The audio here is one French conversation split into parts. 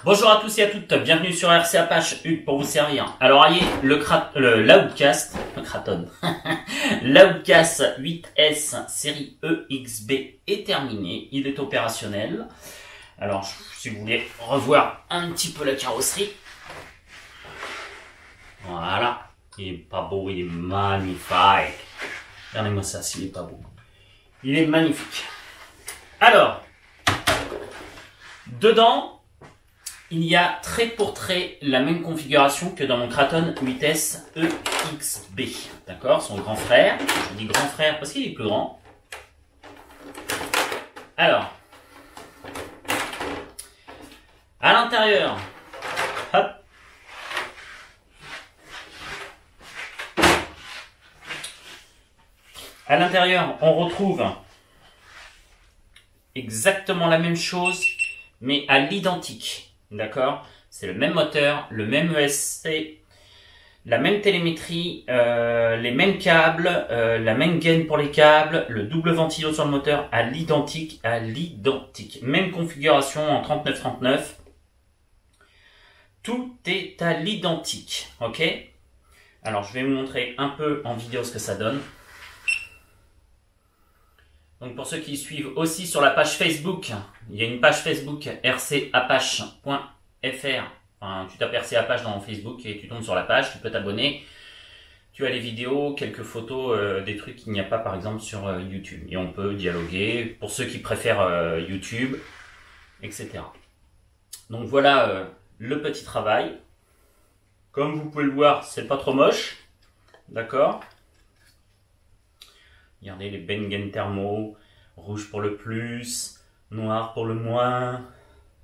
Bonjour à tous et à toutes, bienvenue sur RC Apache, Hugues pour vous servir. Alors allez, l'Outcast, l'Outcast 8S série EXB est terminé, il est opérationnel. Alors si vous voulez revoir un petit peu la carrosserie, voilà, il est pas beau, il est magnifique. Regardez-moi ça, s'il est pas beau. Il est magnifique. Alors, dedans, il y a trait pour trait la même configuration que dans mon Kraton 8S EXB. D'accord, son grand frère. Je dis grand frère parce qu'il est plus grand. Alors, à l'intérieur, hop. À l'intérieur, on retrouve exactement la même chose, mais à l'identique. D'accord? C'est le même moteur, le même ESC, la même télémétrie, les mêmes câbles, la même gaine pour les câbles, le double ventilo sur le moteur à l'identique, Même configuration en 3939. Tout est à l'identique. Ok? Alors, je vais vous montrer un peu en vidéo ce que ça donne. Donc pour ceux qui suivent aussi sur la page Facebook, il y a une page Facebook rcapache.fr. Enfin, tu tapes RC Apache dans Facebook et tu tombes sur la page, tu peux t'abonner. Tu as les vidéos, quelques photos, des trucs qu'il n'y a pas par exemple sur YouTube. Et on peut dialoguer pour ceux qui préfèrent YouTube, etc. Donc voilà le petit travail. Comme vous pouvez le voir, c'est pas trop moche. D'accord ? Regardez les Bengen thermo, rouge pour le plus, noir pour le moins.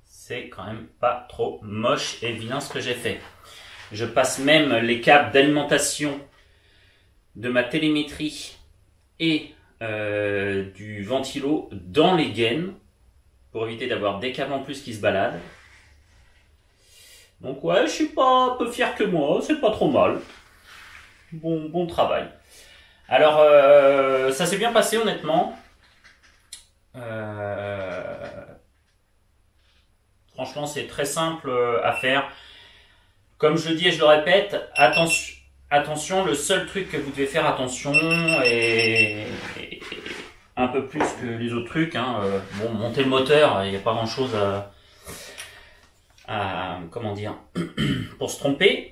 C'est quand même pas trop moche et vilain ce que j'ai fait. Je passe même les câbles d'alimentation de ma télémétrie et du ventilo dans les gaines pour éviter d'avoir des câbles en plus qui se baladent. Donc ouais, je suis pas un peu fier que moi, c'est pas trop mal. Bon travail. Alors, ça s'est bien passé honnêtement. Franchement, c'est très simple à faire. Comme je le dis et je le répète, attention, le seul truc que vous devez faire attention et un peu plus que les autres trucs. Bon, monter le moteur, il n'y a pas grand chose à comment dire, pour se tromper.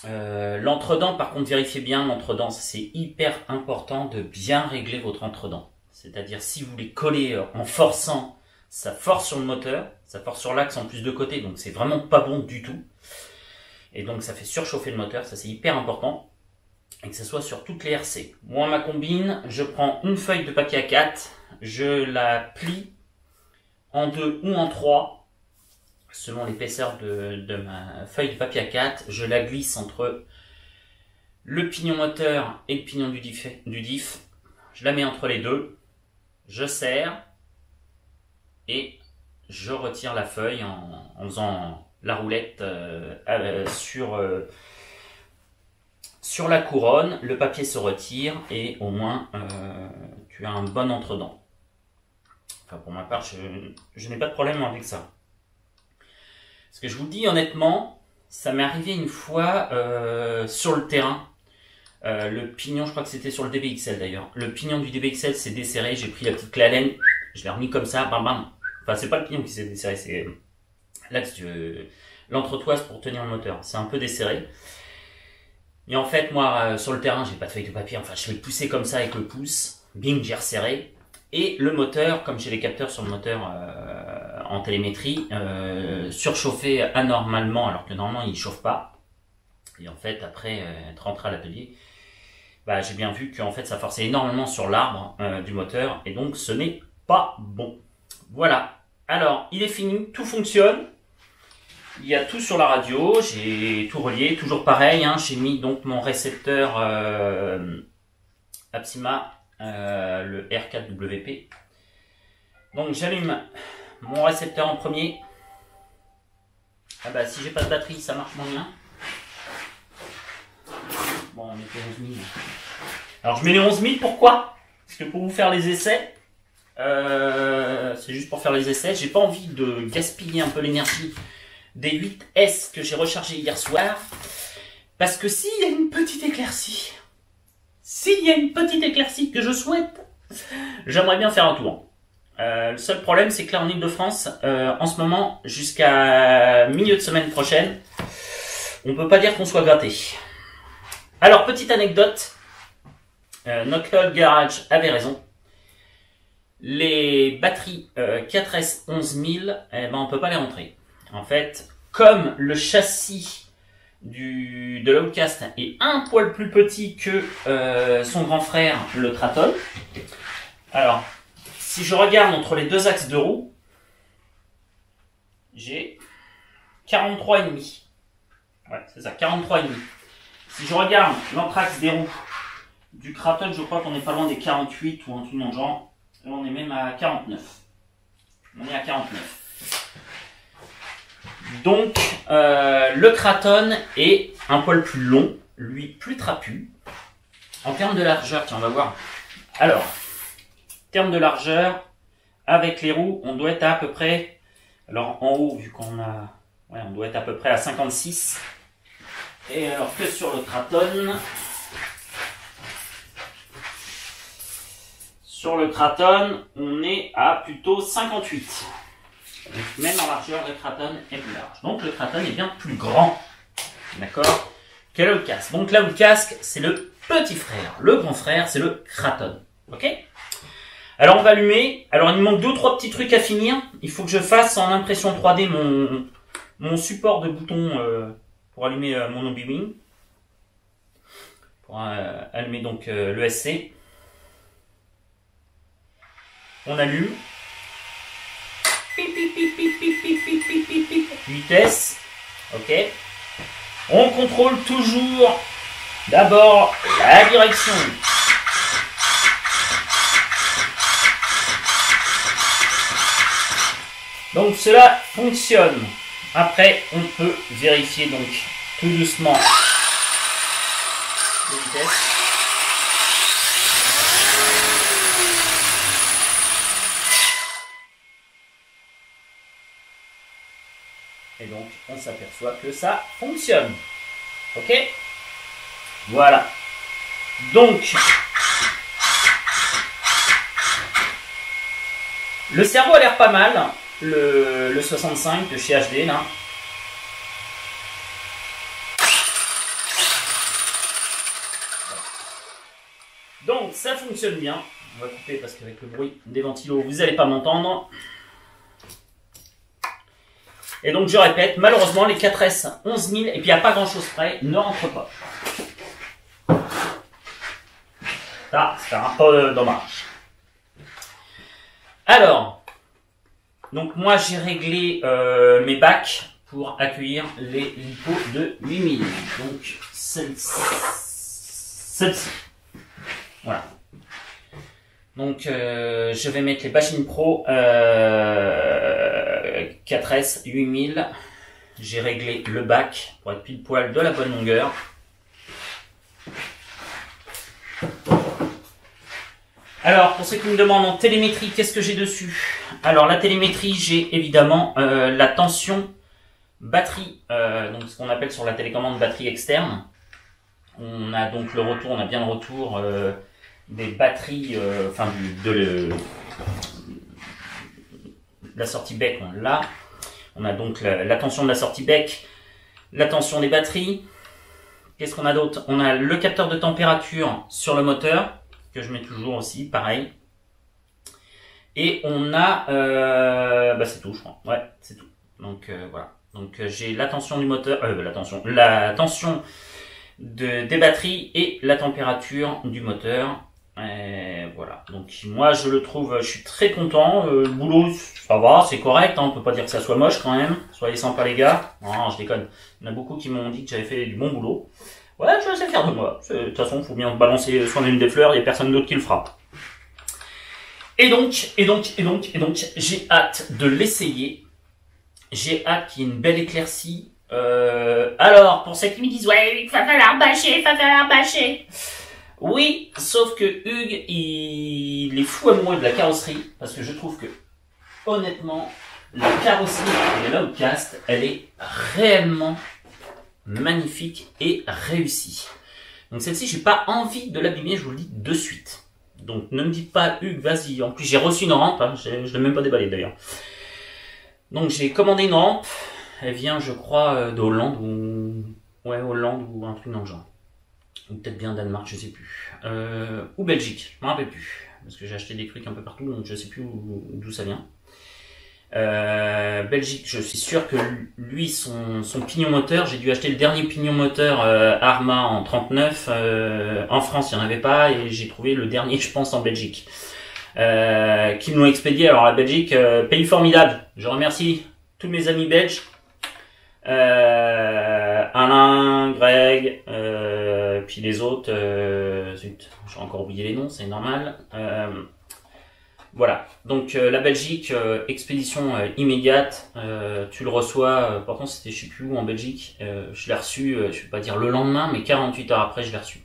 L'entredent, par contre, vérifiez bien l'entredent, c'est hyper important de bien régler votre entredent. C'est-à-dire, si vous les collez en forçant, ça force sur le moteur, ça force sur l'axe en plus de côté, donc c'est vraiment pas bon du tout. Et donc ça fait surchauffer le moteur, ça c'est hyper important. Et que ce soit sur toutes les RC. Moi, ma combine, je prends une feuille de papier A4, je la plie en 2 ou en 3. Selon l'épaisseur de ma feuille de papier A4, je la glisse entre le pignon moteur et le pignon du diff. Je la mets entre les deux, je serre et je retire la feuille en faisant la roulette sur la couronne. Le papier se retire et au moins tu as un bon entredent. Enfin, pour ma part, je n'ai pas de problème avec ça. Parce que je vous le dis honnêtement, ça m'est arrivé une fois sur le terrain. Le pignon, je crois que c'était sur le DBXL d'ailleurs. Le pignon du DBXL s'est desserré, j'ai pris la petite clé Allen, je l'ai remis comme ça, bam bam. Enfin, c'est pas le pignon qui s'est desserré, c'est l'axe l'entretoise pour tenir le moteur. C'est un peu desserré. Et en fait, moi, sur le terrain, j'ai pas de feuille de papier, enfin, je l'ai poussé comme ça avec le pouce. Bing, j'ai resserré. Et le moteur, comme j'ai les capteurs sur le moteur en télémétrie, surchauffé anormalement, alors que normalement il ne chauffe pas. Et en fait, après être rentré à l'atelier, j'ai bien vu qu'en fait ça forçait énormément sur l'arbre du moteur, et donc ce n'est pas bon. Voilà. Alors, il est fini, tout fonctionne. Il y a tout sur la radio, j'ai tout relié, toujours pareil. J'ai mis donc mon récepteur Apsima. Le R4WP. Donc j'allume mon récepteur en premier. Si j'ai pas de batterie, ça marche moins bien. Bon, on mettait 11 000. Alors je mets les 11 000, pourquoi? Parce que pour vous faire les essais, c'est juste pour faire les essais. J'ai pas envie de gaspiller un peu l'énergie des 8S que j'ai rechargés hier soir. Parce que s'il y a une petite éclaircie, que je souhaite, j'aimerais bien faire un tour. Le seul problème, c'est que là en Ile-de-France, en ce moment, jusqu'à milieu de semaine prochaine, on peut pas dire qu'on soit gratté. Alors, petite anecdote, Knockload Garage avait raison. Les batteries 4S 11000, eh ben, on peut pas les rentrer. En fait, comme le châssis de l'Outcast est un poil plus petit que son grand frère, le Kraton. Alors, si je regarde entre les deux axes de roue, j'ai 43,5. Ouais, c'est ça, 43,5. Si je regarde l'entraxe des roues du Kraton, je crois qu'on n'est pas loin des 48 ou un truc dans le genre. Là, on est même à 49. On est à 49. Donc, le Kraton est un poil plus long, lui plus trapu. En termes de largeur, tiens, on va voir. Alors, en termes de largeur, avec les roues, on doit être à peu près... Alors, en haut, vu qu'on a... Ouais, on doit être à peu près à 56. Et alors que sur le Kraton... Sur le Kraton, on est à plutôt 58. Donc, même en largeur, le Kraton est plus large. Donc le Kraton est bien plus grand. D'accord? Que le casque. Donc là où le casque, c'est le petit frère. Le grand frère, c'est le Kraton. Ok? Alors on va allumer. Alors il me manque 2 ou 3 petits trucs à finir. Il faut que je fasse en impression 3D mon support de bouton pour allumer mon Obi-Wan. Pour allumer donc le SC. On allume. Vitesse. Ok. On contrôle toujours d'abord la direction. Donc cela fonctionne. Après, on peut vérifier donc tout doucement les vitesses. Et donc, on s'aperçoit que ça fonctionne. Ok? Voilà. Donc, le cerveau a l'air pas mal. Le 65 de chez HD, là. Donc, ça fonctionne bien. On va couper parce qu'avec le bruit des ventilos, vous n'allez pas m'entendre. Et donc je répète, malheureusement les 4S 11000, et puis il n'y a pas grand chose près, ne rentrent pas. Ça, c'est un peu dommage. Alors, donc moi j'ai réglé mes bacs pour accueillir les lipos de 8000. Donc celle-ci. Voilà. Donc je vais mettre les Bashing Pro 4S 8000. J'ai réglé le bac pour être pile poil de la bonne longueur. Alors pour ceux qui me demandent en télémétrie, qu'est-ce que j'ai dessus? Alors la télémétrie, j'ai évidemment la tension batterie, donc ce qu'on appelle sur la télécommande batterie externe. On a donc le retour, on a bien le retour des batteries, de la sortie bec, on l'a. On a donc la tension de la sortie bec, la tension des batteries. Qu'est-ce qu'on a d'autre? On a le capteur de température sur le moteur, que je mets toujours aussi, pareil. Et on a... c'est tout, je crois. Ouais, c'est tout. Donc voilà. Donc j'ai la tension du moteur... la tension des batteries et la température du moteur. Et voilà, donc moi je le trouve, je suis très content, le boulot ça va, c'est correct, hein, on peut pas dire que ça soit moche quand même, soyez sympas les gars, non je déconne, il y en a beaucoup qui m'ont dit que j'avais fait du bon boulot, ouais je suis assez fier de moi, de toute façon il faut bien balancer soi-même des fleurs, il n'y a personne d'autre qui le fera. Et donc, j'ai hâte de l'essayer, j'ai hâte qu'il y ait une belle éclaircie, alors pour ceux qui me disent ouais il va falloir bâcher, oui, sauf que Hugues, il est fou amoureux de la carrosserie, parce que je trouve que, honnêtement, La carrosserie de l'Outcast, elle est réellement magnifique et réussie. Donc celle-ci, j'ai pas envie de l'abîmer, je vous le dis de suite. Donc ne me dites pas, Hugues, vas-y. En plus, j'ai reçu une rampe, hein, je l'ai même pas déballée d'ailleurs. Donc j'ai commandé une rampe, elle vient, je crois, d'Hollande ou... Ouais, Hollande ou un truc dans le genre. Ou peut-être bien Danemark, je sais plus. Ou Belgique, je me rappelle plus. Parce que j'ai acheté des trucs un peu partout, donc je sais plus d'où ça vient. Belgique, je suis sûr que lui, son pignon moteur, j'ai dû acheter le dernier pignon moteur Arma en 39. En France, il n'y en avait pas, et j'ai trouvé le dernier, je pense, en Belgique. Qui me l'ont expédié. Alors la Belgique, pays formidable. Je remercie tous mes amis belges. Alain, Greg, puis les autres, zut, j'ai encore oublié les noms, c'est normal. Voilà, donc la Belgique, expédition immédiate, tu le reçois, par contre c'était je sais plus où en Belgique, je l'ai reçu, je vais pas dire le lendemain, mais 48 heures après je l'ai reçu.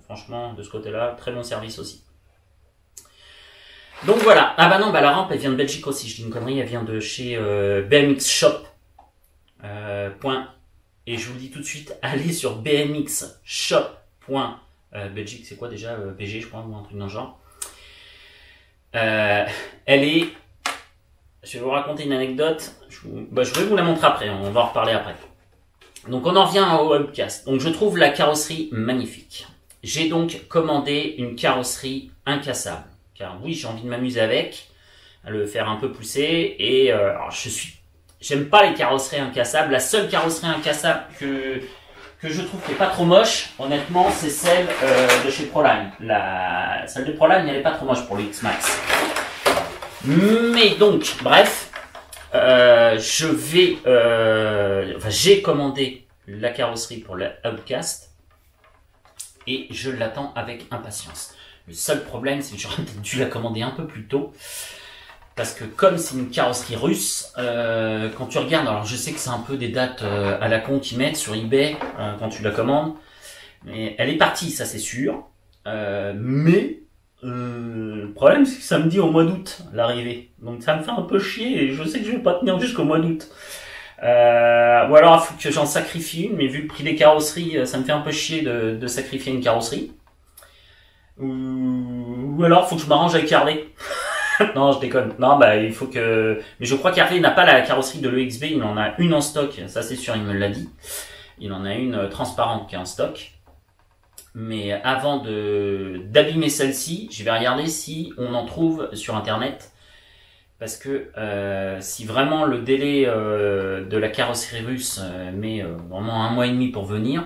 Franchement, de ce côté-là, très bon service aussi. Donc voilà, ah bah non, bah la rampe elle vient de Belgique aussi, je dis une connerie, elle vient de chez BMX Shop. Et je vous le dis tout de suite, allez sur BMX Shop. Belgique, c'est quoi déjà BG, je crois, ou un truc dans le genre. Elle est... Je vais vous raconter une anecdote. Je vais vous la montrer après, on va en reparler après. Donc on en revient au Outcast. Donc je trouve la carrosserie magnifique. J'ai donc commandé une carrosserie incassable. Car oui, j'ai envie de m'amuser avec, à le faire un peu pousser. Et alors j'aime pas les carrosseries incassables. La seule carrosserie incassable que je trouve qui est pas trop moche, honnêtement, c'est celle de chez Proline. Celle de Proline, elle est pas trop moche pour le X-Max. Mais donc, bref, j'ai commandé la carrosserie pour la Outcast et je l'attends avec impatience. Le seul problème, c'est que j'aurais peut-être dû la commander un peu plus tôt. Parce que comme c'est une carrosserie russe, quand tu regardes, alors je sais que c'est un peu des dates à la con qu'ils mettent sur eBay quand tu la commandes, mais elle est partie, ça c'est sûr. Mais le problème c'est que ça me dit au mois d'août l'arrivée, donc ça me fait un peu chier et je sais que je vais pas tenir jusqu'au mois d'août. Ou alors il faut que j'en sacrifie une, mais vu le prix des carrosseries, ça me fait un peu chier de sacrifier une carrosserie. Ou alors il faut que je m'arrange avec Harley. Non, je déconne. Non, bah il faut que... Mais je crois qu'Harley n'a pas la carrosserie de l'EXB, il en a une en stock, ça c'est sûr, il me l'a dit. Il en a une transparente qui est en stock. Mais avant d'abîmer celle-ci, je vais regarder si on en trouve sur internet. Parce que si vraiment le délai de la carrosserie russe met vraiment 1 mois et demi pour venir,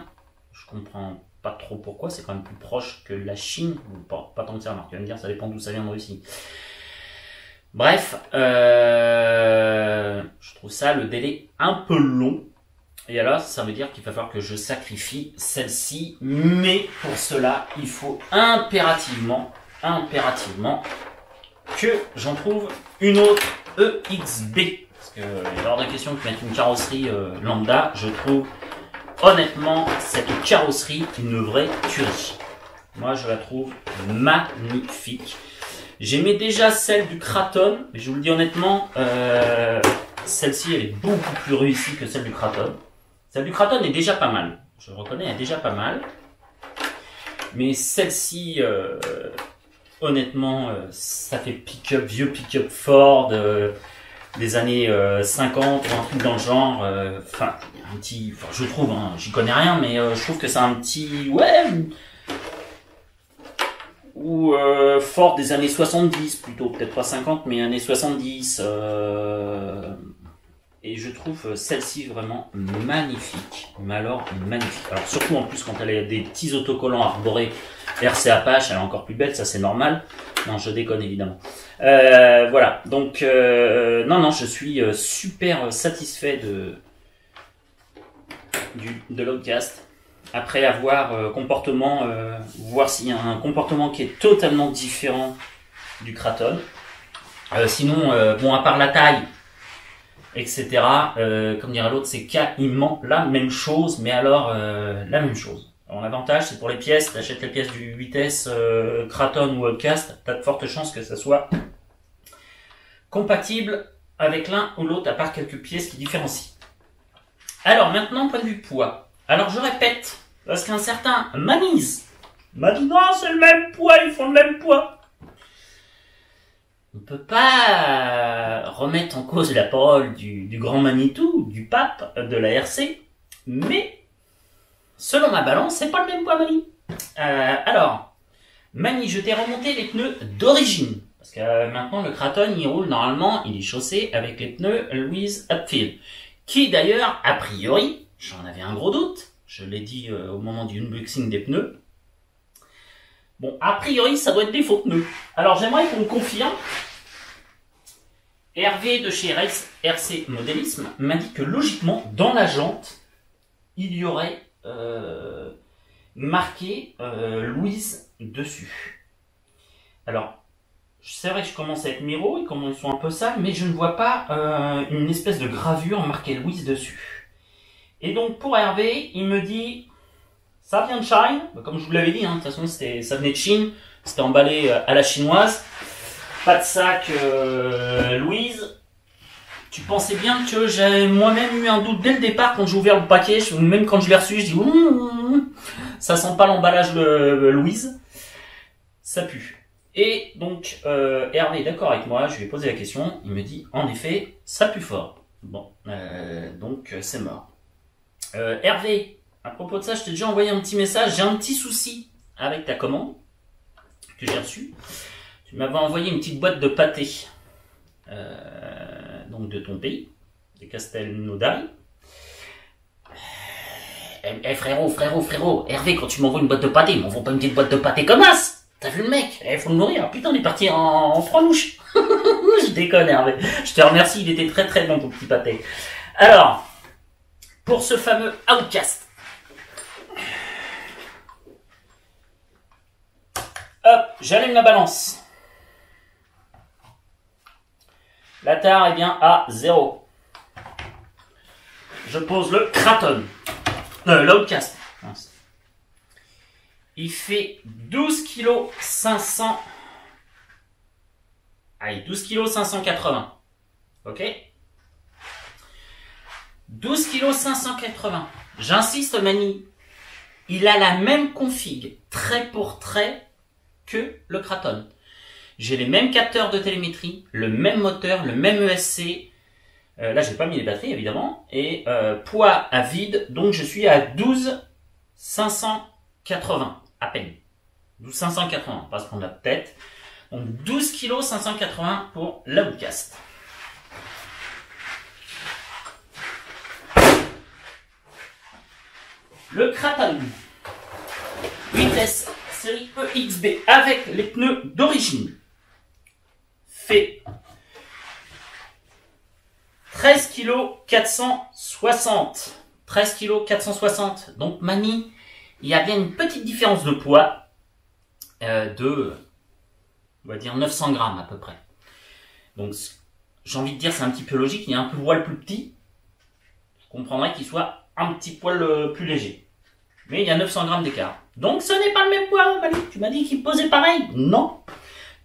je comprends pas trop pourquoi, c'est quand même plus proche que la Chine. Pas tant que ça, remarque, tu vas me dire, ça dépend d'où ça vient de Russie. Bref, je trouve ça le délai un peu long. Et alors, ça veut dire qu'il va falloir que je sacrifie celle-ci. Mais pour cela, il faut impérativement que j'en trouve une autre EXB. Parce que il est hors de question de mettre une carrosserie lambda. Je trouve honnêtement cette carrosserie une vraie tuerie. Moi, je la trouve magnifique. J'aimais déjà celle du Kraton, mais je vous le dis honnêtement, celle-ci elle est beaucoup plus réussie que celle du Kraton. Celle du Kraton est déjà pas mal, je le reconnais, elle est déjà pas mal. Mais celle-ci, honnêtement, ça fait pick-up, vieux pick-up Ford des années 50 ou un truc dans le genre. Enfin, un petit, je trouve, hein, j'y connais rien, mais je trouve que c'est un petit, ouais. Ou Ford des années 70 plutôt, peut-être pas 50 mais années 70 et je trouve celle-ci vraiment magnifique, mais alors magnifique, alors surtout en plus quand elle a des petits autocollants arborés RC Apache, elle est encore plus belle, ça c'est normal, non je déconne évidemment. Voilà, donc non je suis super satisfait de l'Outcast. Après avoir voir s'il y a un comportement qui est totalement différent du Kraton. Sinon, bon, à part la taille, etc., comme dirait l'autre, c'est quasiment la même chose, mais alors la même chose. Alors, l'avantage, c'est pour les pièces, tu achètes les pièces du 8S Kraton ou Outcast, tu as de fortes chances que ça soit compatible avec l'un ou l'autre, à part quelques pièces qui différencient. Alors maintenant, point de vue poids. Alors je répète, parce qu'un certain Manise m'a dit non, c'est le même poids, ils font le même poids. On ne peut pas remettre en cause la parole du grand Manitou, du pape de la RC, mais selon ma balance, c'est pas le même poids, Mani. Alors, Mani, je t'ai remonté les pneus d'origine. Parce que maintenant, le Kraton, il roule normalement, il est chaussé avec les pneus Louise Upfield. Qui d'ailleurs, a priori, j'en avais un gros doute, je l'ai dit au moment du unboxing des pneus. Bon, a priori, ça doit être des faux pneus. Alors, j'aimerais qu'on me confirme. Hervé de chez RC Modélisme m'a dit que logiquement, dans la jante, il y aurait marqué Louise dessus. Alors, c'est vrai que je commence à être miro, et comment ils sont un peu sales, mais je ne vois pas une espèce de gravure marquée Louise dessus. Et donc pour Hervé, il me dit, ça vient de Chine, comme je vous l'avais dit, hein, de toute façon ça venait de Chine, c'était emballé à la chinoise, pas de sac Louise. Tu pensais bien que j'avais moi-même eu un doute dès le départ quand j'ai ouvert le paquet, même quand je l'ai reçu, je dis ça sent pas l'emballage Louise, ça pue. Et donc Hervé est d'accord avec moi, je lui ai posé la question, il me dit en effet ça pue fort. Bon, donc c'est mort. Hervé, à propos de ça, je t'ai déjà envoyé un petit message, j'ai un petit souci avec ta commande que j'ai reçue. Tu m'avais envoyé une petite boîte de pâté donc de ton pays, de Castelnaudary. Frérot, Hervé, quand tu m'envoies une boîte de pâté, il m'envoie pas une petite boîte de pâté comme as. T'as vu le mec? Faut le nourrir. Putain, on est parti en 3 mouches. Je déconne, Hervé. Je te remercie, il était très très bon ton petit pâté. Alors, pour ce fameux Outcast. Hop, j'allume la balance. La tare est bien à 0. Je pose le Kraton. L'Outcast. Il fait 12 kg 500. Allez, 12 kg 580. Ok? 12 kg 580. J'insiste, Mani. Il a la même config, trait pour trait, que le Kraton. J'ai les mêmes capteurs de télémétrie, le même moteur, le même ESC. Là, j'ai pas mis les batteries, évidemment. Et poids à vide, donc je suis à 12 580. À peine. 12 580, parce qu'on a peut-être. Donc 12 kg 580 pour l'Outcast. Le Kraton. Vitesse série EXB avec les pneus d'origine. Fait 13 kg 460. 13 kg 460. Donc Mani, il y a bien une petite différence de poids de, on va dire, 900 grammes à peu près. Donc, j'ai envie de dire, c'est un petit peu logique. Il y a un poil plus petit. Je comprendrais qu'il soit un petit poil plus léger. Mais il y a 900 grammes d'écart. Donc, ce n'est pas le même poids, Mani. Tu m'as dit qu'il pesait pareil. Non.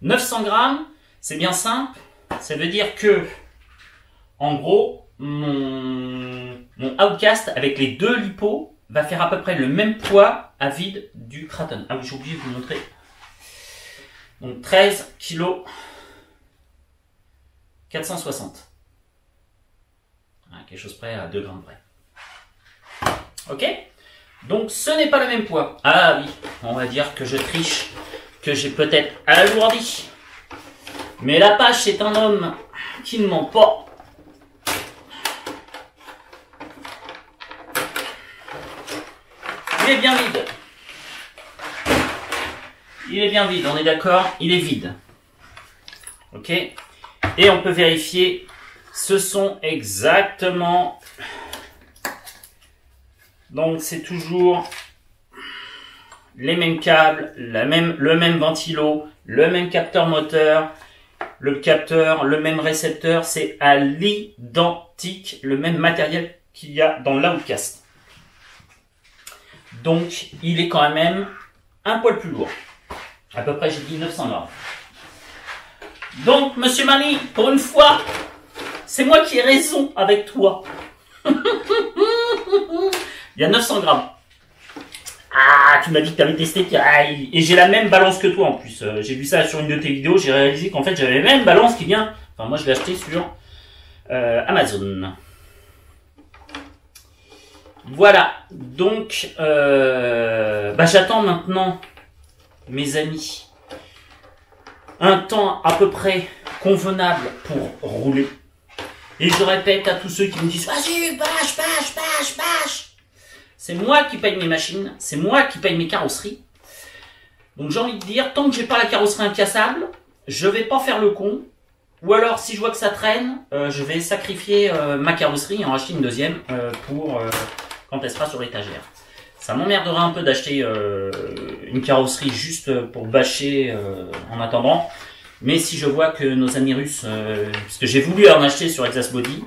900 grammes, c'est bien simple. Ça veut dire que, en gros, mon Outcast avec les deux lipos va faire à peu près le même poids à vide du Kraton. Ah oui, j'ai oublié de vous montrer. Donc 13 kg 460. Quelque chose près à 2 grammes près. Ok? Donc ce n'est pas le même poids. Ah oui, on va dire que je triche, que j'ai peut-être alourdi. Mais l'Apache est un homme qui ne ment pas. Il est bien vide. Il est bien vide, on est d'accord? Il est vide. Ok? Et on peut vérifier, ce sont exactement... Donc c'est toujours les mêmes câbles, le même ventilo, le même capteur moteur, le même récepteur, c'est à l'identique, le même matériel qu'il y a dans l'Outcast. Donc, il est quand même un poil plus lourd. À peu près, j'ai dit 900 grammes. Donc, monsieur Mani, pour une fois, C'est moi qui ai raison avec toi. Il y a 900 grammes. Ah, tu m'as dit que tu avais testé. Et j'ai la même balance que toi en plus. J'ai vu ça sur une de tes vidéos. J'ai réalisé qu'en fait j'avais la même balance qui vient. Enfin, moi je l'ai acheté sur Amazon. Voilà. Donc, j'attends maintenant, mes amis, un temps à peu près convenable pour rouler. Et je répète à tous ceux qui me disent « Vas-y, bâche !» C'est moi qui paye mes machines, c'est moi qui paye mes carrosseries. Donc j'ai envie de dire, tant que j'ai pas la carrosserie incassable, je vais pas faire le con. Ou alors, si je vois que ça traîne, je vais sacrifier ma carrosserie et en acheter une deuxième pour quand elle sera sur l'étagère. Ça m'emmerdera un peu d'acheter une carrosserie juste pour bâcher en attendant. Mais si je vois que nos amis russes, parce que j'ai voulu en acheter sur Exas Body,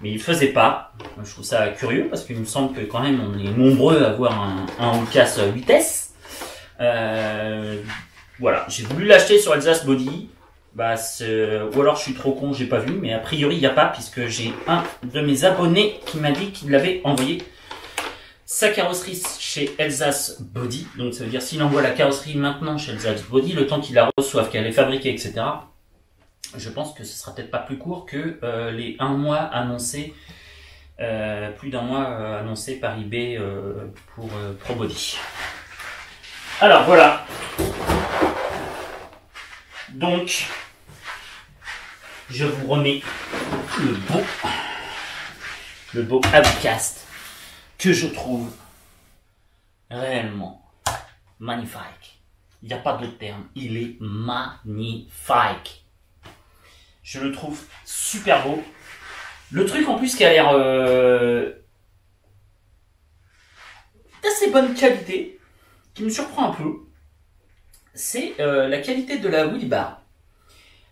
mais ils ne faisaient pas. Je trouve ça curieux parce qu'il me semble que quand même on est nombreux à avoir un Oldcast vitesse. Voilà, j'ai voulu l'acheter sur Exas Body. Ou alors je suis trop con, j'ai pas vu, mais a priori il n'y a pas puisque j'ai un de mes abonnés qui m'a dit qu'il avait envoyé sa carrosserie chez Alsace Body. Donc ça veut dire s'il envoie la carrosserie maintenant chez Alsace Body, le temps qu'il la reçoive, qu'elle est fabriquée, etc. Je pense que ce sera peut-être pas plus court que les 1 mois annoncés, plus d'1 mois annoncés par eBay pour ProBody. Alors voilà. Donc, je vous remets le beau Outcast que je trouve réellement magnifique. Il n'y a pas d'autre terme. Il est magnifique. Je le trouve super beau. Le truc en plus qui a l'air d'assez bonne qualité, qui me surprend un peu, c'est la qualité de la wheel bar.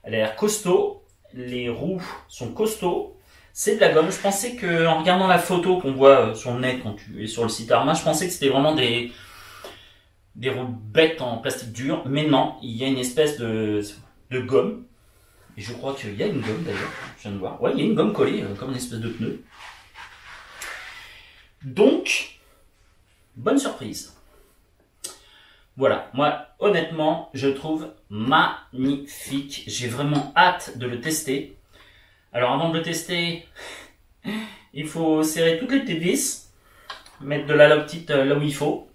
Elle a l'air costaud, les roues sont costauds, c'est de la gomme. Je pensais que en regardant la photo qu'on voit sur le net quand tu es sur le site Arma, je pensais que c'était vraiment des roues bêtes en plastique dur, mais non, il y a une espèce de gomme. Et je crois qu'il y a une gomme d'ailleurs, je viens de voir. Ouais, il y a une gomme collée, comme une espèce de pneu. Donc, bonne surprise. Voilà, moi, honnêtement, je trouve magnifique. J'ai vraiment hâte de le tester. Alors, avant de le tester, il faut serrer toutes les petites vis, mettre de la loctite là où il faut.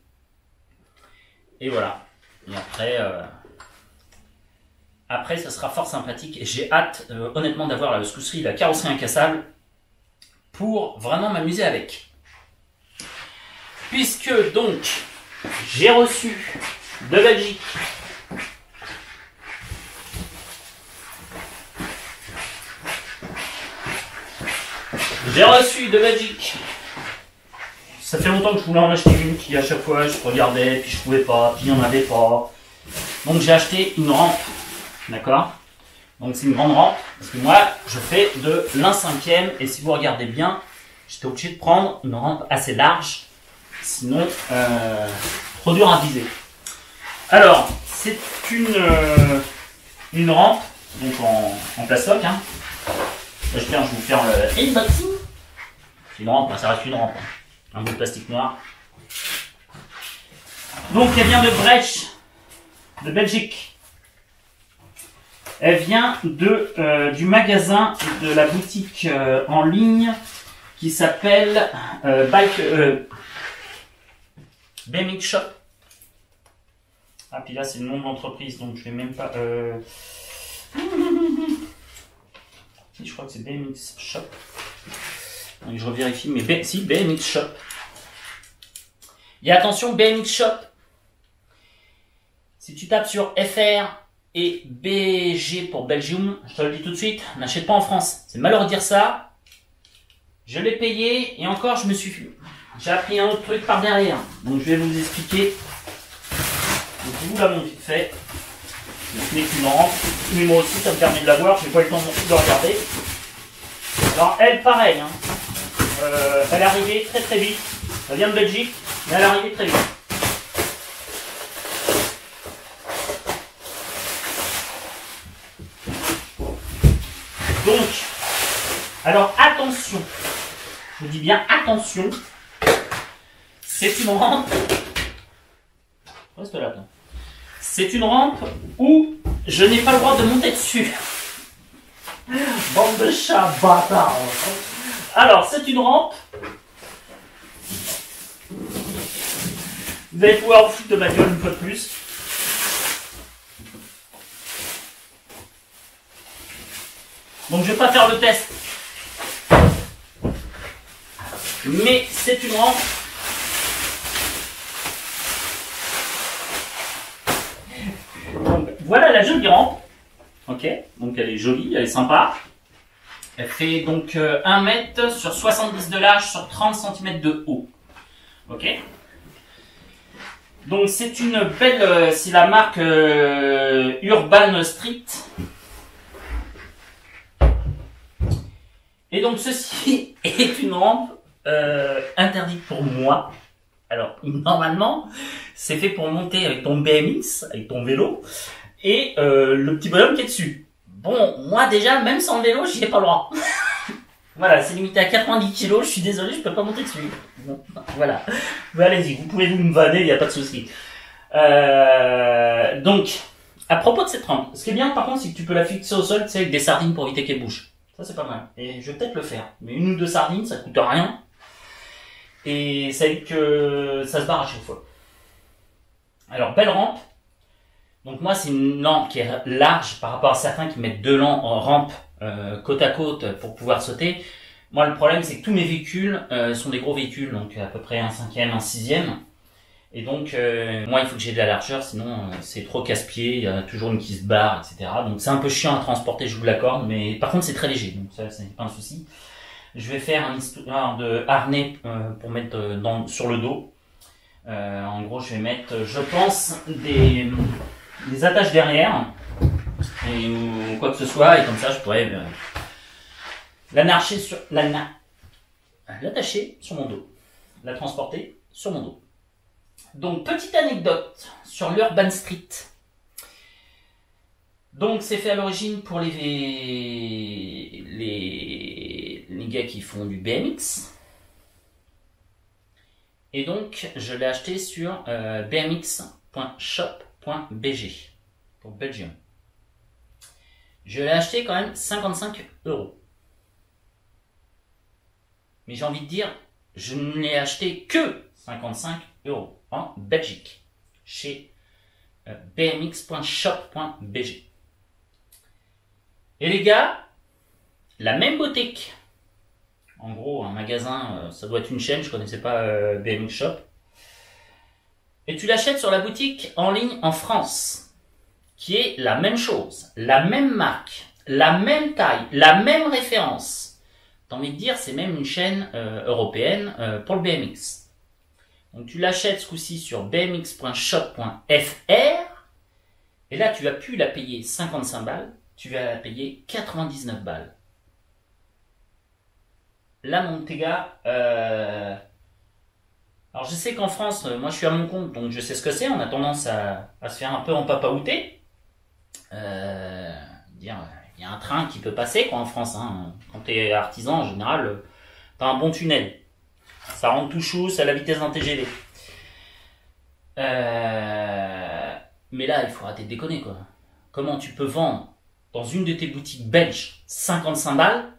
Et voilà. Et après, ça sera fort sympathique. Et j'ai hâte, honnêtement, d'avoir la scousserie, la carrosserie incassable pour vraiment m'amuser avec. Puisque, donc, j'ai reçu de Belgique ça fait longtemps que je voulais en acheter une, qui à chaque fois je regardais, puis je pouvais pas, puis il n'y en avait pas. Donc j'ai acheté une rampe, d'accord? Donc c'est une grande rampe, parce que moi je fais de l'1/5, et si vous regardez bien, j'étais obligé de prendre une rampe assez large, sinon trop dur à viser. Alors, c'est une rampe, donc en plastoc, hein. Là, je vais vous faire le unboxing. C'est une rampe, ça reste une rampe, hein. Un bout de plastique noir. Donc, elle vient de Brecht, de Belgique. Elle vient du magasin de la boutique en ligne qui s'appelle BMX Shop. Ah, puis là, c'est le nom de l'entreprise, donc je vais même pas... Je crois que c'est BMX Shop. Donc, je revérifie, mais si, BMX Shop. Et attention, BMX Shop. Si tu tapes sur FR et BG pour Belgium, je te le dis tout de suite, n'achète pas en France. C'est malheureux de dire ça. Je l'ai payé et encore, j'ai appris un autre truc par derrière. Donc, je vais vous expliquer. Donc, je vous la montre vite fait. Ce n'est qu'une rampe. Mais moi aussi, ça me permet de la voir. Je n'ai pas eu le temps de regarder. Alors, elle, pareil. Hein. Elle est arrivée très très vite. Elle vient de Belgique, mais elle est arrivée très vite. Donc, Alors attention, je vous dis bien attention, c'est une rampe, reste là, c'est une rampe où je n'ai pas le droit de monter dessus. Bande de chats bâtards. Alors c'est une rampe, vous allez pouvoir vous foutre de ma gueule une fois de plus. Donc je ne vais pas faire le test. Mais c'est une rampe. Donc, voilà la jolie rampe. Ok, donc elle est jolie, elle est sympa. Elle fait donc 1 mètre sur 70 de large sur 30 cm de haut. Ok. Donc c'est une belle, c'est la marque Urban Street. Et donc ceci est une rampe interdite pour moi. Alors normalement c'est fait pour monter avec ton BMX, avec ton vélo et le petit bonhomme qui est dessus. Bon, moi déjà même sans le vélo j'y ai pas le droit. Voilà, c'est limité à 90 kg, je suis désolé, je peux pas monter dessus. Bon, voilà, mais allez-y, vous pouvez vous me vanner, il n'y a pas de souci. Donc, à propos de cette rampe, ce qui est bien par contre c'est que tu peux la fixer au sol, tu sais, avec des sardines pour éviter qu'elle bouge. Ça c'est pas mal. Et je vais peut-être le faire. Mais 1 ou 2 sardines, ça coûte rien. Et ça évite que ça se barre à chaque fois. Alors, belle rampe. Donc moi, c'est une rampe qui est large par rapport à certains qui mettent 2 rampes côte à côte pour pouvoir sauter. Moi, le problème, c'est que tous mes véhicules sont des gros véhicules, donc à peu près un 5e, un 6e. Et donc, moi, il faut que j'ai de la largeur, sinon c'est trop casse-pied, il y a toujours une qui se barre, etc. Donc c'est un peu chiant à transporter, je vous l'accorde, mais par contre c'est très léger, donc ça c'est pas un souci. Je vais faire une histoire de harnais pour mettre sur le dos. En gros, je vais mettre, je pense, des attaches derrière, ou quoi que ce soit, et comme ça je pourrais l'attacher sur mon dos, la transporter sur mon dos. Donc, petite anecdote sur l'Urban Street. Donc, c'est fait à l'origine pour les gars qui font du BMX. Et donc, je l'ai acheté sur bmx.shop.bg pour Belgium. Je l'ai acheté quand même 55 €. Mais j'ai envie de dire, je ne l'ai acheté que 55 € en Belgique, chez bmx.shop.bg. Et les gars, la même boutique, en gros un magasin, ça doit être une chaîne, je connaissais pas BMX Shop, et tu l'achètes sur la boutique en ligne en France, qui est la même chose, la même marque, la même taille, la même référence. T'as envie de dire, c'est même une chaîne européenne pour le BMX. Donc tu l'achètes ce coup-ci sur bmx.shop.fr et là tu vas plus la payer 55 balles, tu vas la payer 99 balles. Là mon petit gars, alors je sais qu'en France, moi je suis à mon compte donc je sais ce que c'est, on a tendance à se faire un peu en papaouté. Il y a un train qui peut passer quoi en France, hein. Quand tu es artisan en général, tu as un bon tunnel. Ça rentre tout chou, c'est à la vitesse d'un TGV. Mais là, il faut arrêter de déconner, quoi. Comment tu peux vendre dans une de tes boutiques belges 55 balles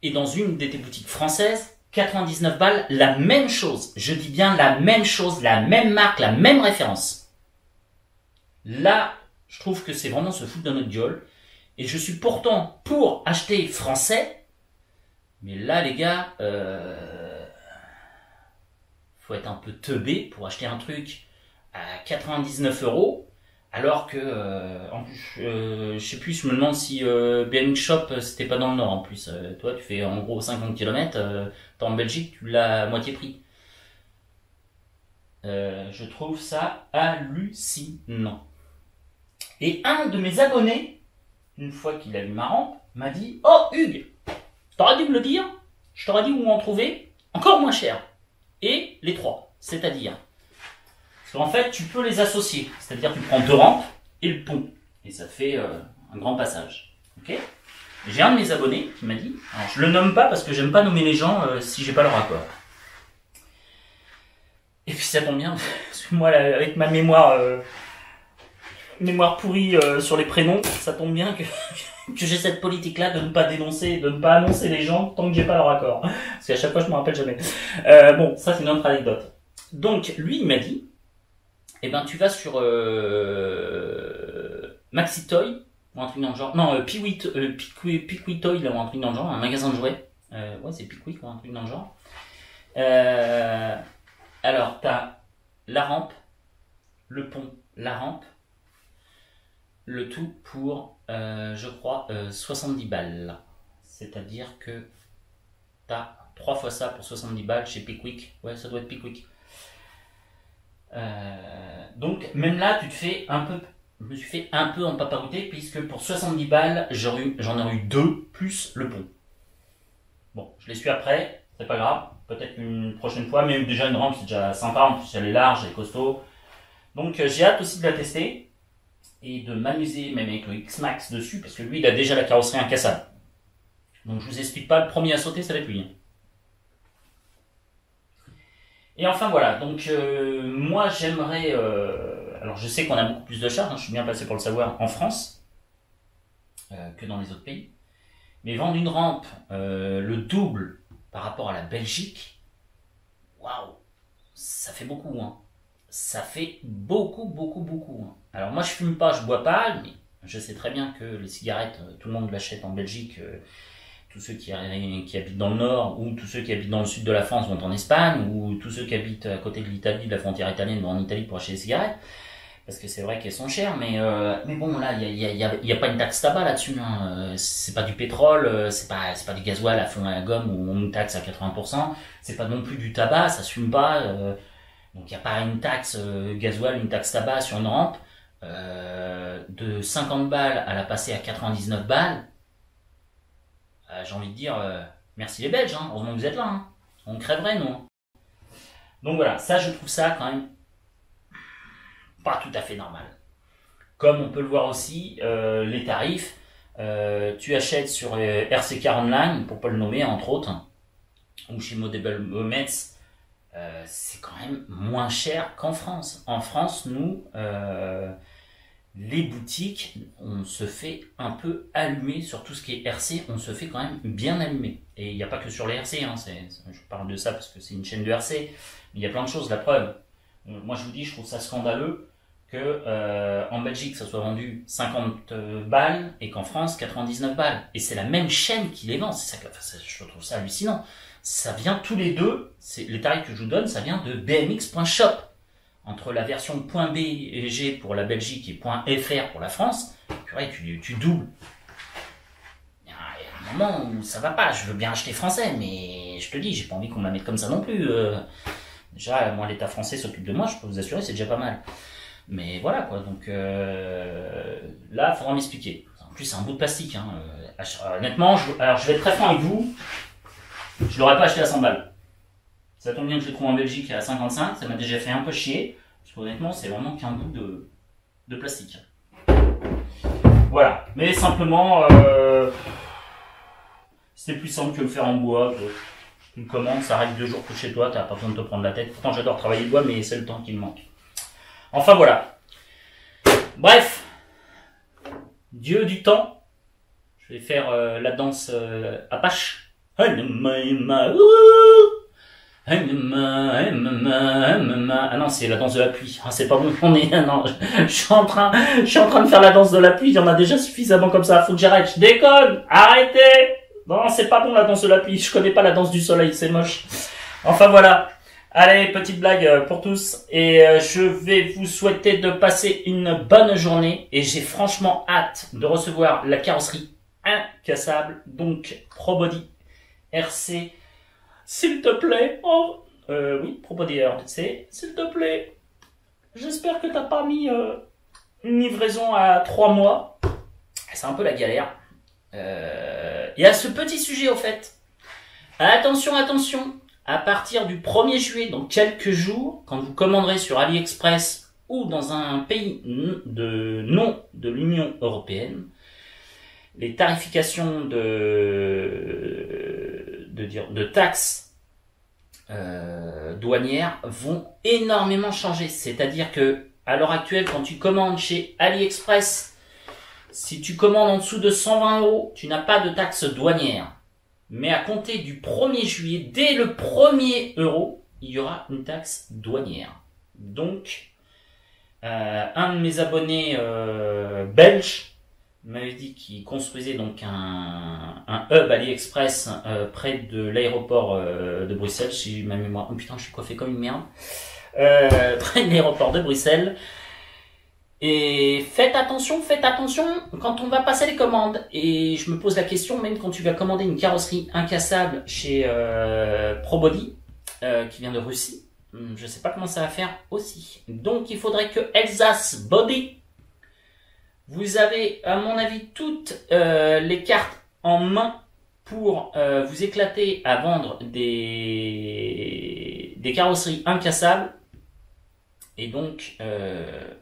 et dans une de tes boutiques françaises 99 balles la même chose. Je dis bien la même chose, la même marque, la même référence. Là, je trouve que c'est vraiment se foutre de notre gueule. Et je suis pourtant pour acheter français. Mais là, les gars, faut être un peu teubé pour acheter un truc à 99 €, alors que, en plus, je sais plus, je me demande si BMX Shop, c'était pas dans le Nord en plus. Toi, tu fais en gros 50 km, t'es en Belgique, tu l'as à moitié prix. Je trouve ça hallucinant. Et un de mes abonnés, une fois qu'il a vu ma rampe, m'a dit « Oh Hugues, t'aurais dû me le dire, je t'aurais dit où en trouver, encore moins cher. » Et les trois, c'est-à-dire, parce qu'en fait, tu peux les associer, c'est-à-dire tu prends 2 rampes et le pont, et ça te fait un grand passage. Ok ? j'ai un de mes abonnés qui m'a dit, alors je le nomme pas parce que j'aime pas nommer les gens si j'ai pas leur accord. Et puis ça tombe bien, parce que moi, là, avec ma mémoire pourrie sur les prénoms, ça tombe bien que, que j'ai cette politique-là de ne pas dénoncer, de ne pas annoncer les gens tant que j'ai pas leur accord. Parce qu'à chaque fois, je me rappelle jamais. Bon, ça c'est une autre anecdote. Donc, lui, il m'a dit, eh ben, tu vas sur Maxi Toy, ou un truc dans le genre. Non, Piwi Toy, là, ou un truc dans le genre, un magasin de jouets. Ouais, c'est Piwi, quoi, un truc dans le genre. Alors, t'as la rampe, le pont, la rampe, le tout pour, je crois, 70 balles. C'est-à-dire que t'as 3 fois ça pour 70 balles chez Pickwick. Ouais, ça doit être Pickwick. Donc, même là, tu te fais un peu... Je me suis fait un peu en paparouter, puisque pour 70 balles, j'en ai eu 2 plus le pont. Bon, je les suis après, c'est pas grave. Peut-être une prochaine fois, mais déjà une rampe, c'est déjà sympa. En plus, elle est large, elle est costaud. Donc, j'ai hâte aussi de la tester. Et de m'amuser même avec le X-Max dessus, parce que lui, il a déjà la carrosserie incassable. Donc je vous explique pas, le premier à sauter, ça va être lui. Et enfin voilà, donc moi j'aimerais... alors je sais qu'on a beaucoup plus de charges, je suis bien placé pour le savoir, en France, que dans les autres pays. Mais vendre une rampe le double par rapport à la Belgique, waouh, ça fait beaucoup, hein. Ça fait beaucoup, beaucoup, beaucoup, hein. Alors moi je fume pas, je bois pas, mais je sais très bien que les cigarettes, tout le monde l'achète en Belgique, tous ceux qui habitent dans le nord, ou tous ceux qui habitent dans le sud de la France vont en Espagne, ou tous ceux qui habitent à côté de l'Italie, de la frontière italienne, vont en Italie pour acheter des cigarettes, parce que c'est vrai qu'elles sont chères, mais bon là, il y a pas une taxe tabac là-dessus, hein. C'est pas du pétrole, c'est pas du gasoil à fond à la gomme où on nous taxe à 80%, c'est pas non plus du tabac, ça se fume pas, donc il n'y a pas une taxe gasoil, une taxe tabac sur une rampe. De 50 balles à la passer à 99 balles, j'ai envie de dire merci les Belges, hein, heureusement que vous êtes là, hein. On crèverait nous. Donc voilà, ça je trouve ça quand même pas tout à fait normal. Comme on peut le voir aussi, les tarifs, tu achètes sur RC Car Online, pour pas le nommer entre autres, ou chez Model Metz, c'est quand même moins cher qu'en France. En France, nous, les boutiques, on se fait un peu allumer sur tout ce qui est RC, on se fait quand même bien allumer. Et il n'y a pas que sur les RC, hein, je parle de ça parce que c'est une chaîne de RC, mais il y a plein de choses, la preuve. Moi je vous dis, je trouve ça scandaleux que en Belgique ça soit vendu 50 balles et qu'en France 99 balles. Et c'est la même chaîne qui les vend, c'est ça, je trouve ça hallucinant. Ça vient tous les deux, les tarifs que je vous donne, ça vient de bmx.shop. Entre la version .b et G pour la Belgique et .fr pour la France, tu doubles. Il y a un moment où ça va pas, je veux bien acheter français, mais je te dis, j'ai pas envie qu'on me la mette comme ça non plus. Déjà, moi l'État français s'occupe de moi, je peux vous assurer, c'est déjà pas mal. Mais voilà quoi, donc là, il faudra m'expliquer. En plus, c'est un bout de plastique. Hein. Honnêtement, alors je vais être très franc avec vous, je l'aurais pas acheté à 100 balles. Ça tombe bien que je le trouve en Belgique à 55, ça m'a déjà fait un peu chier, parce qu'honnêtement, c'est vraiment qu'un bout de plastique. Voilà, mais simplement, c'est plus simple que le faire en bois. Tu le commandes, ça arrive 2 jours que chez toi, t'as pas besoin de te prendre la tête. Pourtant, j'adore travailler le bois, mais c'est le temps qui me manque. Enfin, voilà. Bref, Dieu du temps, je vais faire la danse Apache. Ah non, c'est la danse de la pluie. Ah, c'est pas bon. Non, je suis en train de faire la danse de la pluie. Il y en a déjà suffisamment comme ça. Faut que j'arrête. Je déconne. Arrêtez. Non, c'est pas bon la danse de la pluie. Je connais pas la danse du soleil. C'est moche. Enfin voilà. Allez, petite blague pour tous. Et je vais vous souhaiter de passer une bonne journée. Et j'ai franchement hâte de recevoir la carrosserie incassable. Donc, ProBody RC. S'il te plaît, oui, ProBody RC, s'il te plaît, j'espère que t'as pas mis une livraison à 3 mois. C'est un peu la galère. Il y a ce petit sujet au fait. Attention, attention, à partir du 1er juillet, dans quelques jours, quand vous commanderez sur AliExpress ou dans un pays non de l'Union Européenne, les tarifications de taxes douanières vont énormément changer. C'est-à-dire que à l'heure actuelle, quand tu commandes chez AliExpress, si tu commandes en dessous de 120 €, tu n'as pas de taxe douanière. Mais à compter du 1er juillet, dès le 1er euro, il y aura une taxe douanière. Donc, un de mes abonnés belges m'avait dit qu'il construisait donc un hub AliExpress près de l'aéroport de Bruxelles, si ma mémoire... Oh putain, je suis coiffé comme une merde. Près de l'aéroport de Bruxelles. Et faites attention quand on va passer les commandes. Et je me pose la question, même quand tu vas commander une carrosserie incassable chez ProBody, qui vient de Russie, je sais pas comment ça va faire aussi. Donc il faudrait que Alsace Body, vous avez à mon avis toutes les cartes en main pour vous éclater à vendre des carrosseries incassables. Et donc,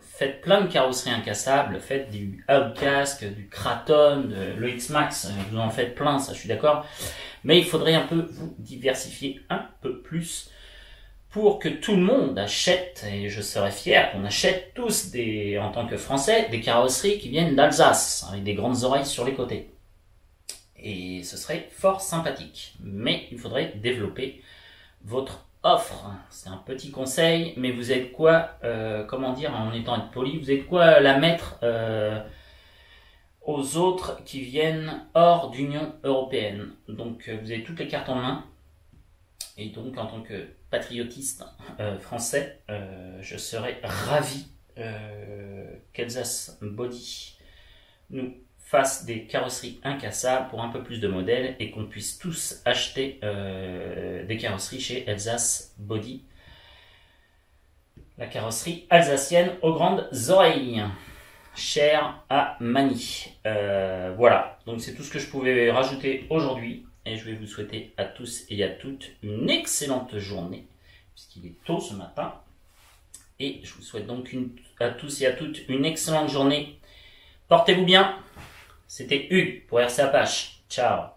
faites plein de carrosseries incassables, faites du Outcast, du Kraton, le X-Max, vous en faites plein, ça je suis d'accord. Mais il faudrait un peu vous diversifier un peu plus pour que tout le monde achète, et je serais fier qu'on achète tous en tant que Français, des carrosseries qui viennent d'Alsace, avec des grandes oreilles sur les côtés. Et ce serait fort sympathique. Mais il faudrait développer votre offre. C'est un petit conseil, mais vous avez quoi, comment dire, en étant poli, vous avez quoi la mettre aux autres qui viennent hors d'Union européenne. Donc vous avez toutes les cartes en main. Et donc en tant que patriotiste français, je serais ravi qu'Alsace Body nous fasse des carrosseries incassables pour un peu plus de modèles et qu'on puisse tous acheter des carrosseries chez Alsace Body. La carrosserie alsacienne aux grandes oreilles, chère à Mani. Voilà, donc c'est tout ce que je pouvais rajouter aujourd'hui. Et je vais vous souhaiter à tous et à toutes une excellente journée, puisqu'il est tôt ce matin. Et je vous souhaite donc à tous et à toutes une excellente journée. Portez-vous bien. C'était Hugues pour RC Apache. Ciao.